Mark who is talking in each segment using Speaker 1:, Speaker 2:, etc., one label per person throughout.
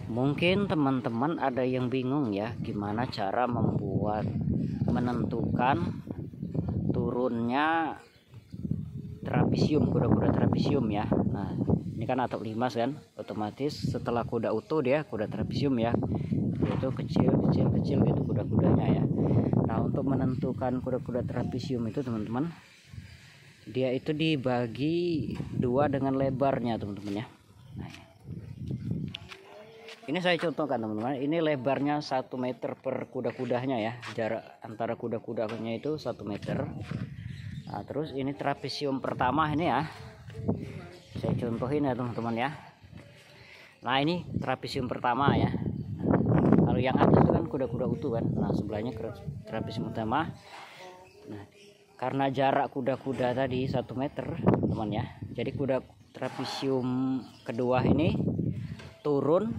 Speaker 1: Mungkin teman-teman ada yang bingung ya, gimana cara menentukan turunnya trapesium, kuda-kuda trapesium ya. Nah, ini kan atap limas kan, otomatis setelah kuda utuh dia kuda trapesium ya. Itu kecil gitu kuda-kudanya ya. Nah, untuk menentukan kuda-kuda trapesium itu teman-teman, dia itu dibagi dua dengan lebarnya teman-teman ya. Nah, ini saya contohkan teman-teman, ini lebarnya 1 meter per kuda-kudanya ya, jarak antara kuda-kudanya itu 1 meter. Nah, terus ini trapesium pertama ini ya, saya contohin ya teman-teman ya. Nah, ini trapesium pertama ya. Kalau yang atas itu kan kuda-kuda utuh kan, nah sebelahnya trapesium utama. Nah, karena jarak kuda-kuda tadi 1 meter teman ya, jadi kuda trapesium kedua ini turun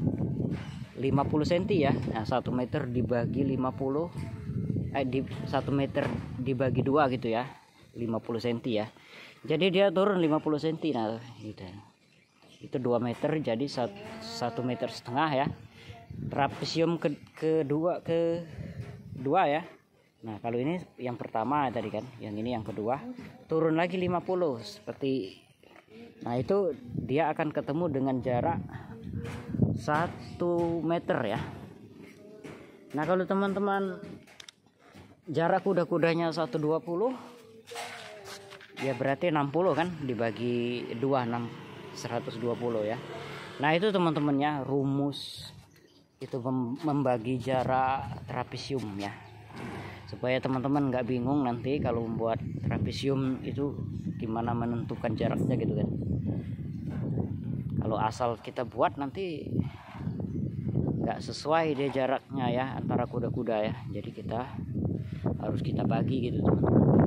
Speaker 1: 50 cm ya. Nah, 1 meter dibagi 50 1 meter dibagi 2 gitu ya, 50 cm ya. Jadi dia turun 50 cm. Nah, gitu. Itu 2 meter jadi 1,5 meter ya. Trapesium kedua ya. Nah, kalau ini yang pertama tadi kan, yang ini yang kedua turun lagi 50 seperti. Nah, itu dia akan ketemu dengan jarak 1 meter ya. Nah, kalau teman-teman jarak kuda-kudanya 120 ya, berarti 60 kan dibagi 2, 120 ya. Nah, itu teman-temannya rumus itu membagi jarak trapesium ya, supaya teman-teman nggak bingung nanti kalau membuat trapesium itu gimana menentukan jaraknya gitu kan. Kalau asal kita buat nanti nggak sesuai dia jaraknya ya antara kuda-kuda ya, jadi kita harus bagi gitu teman-teman.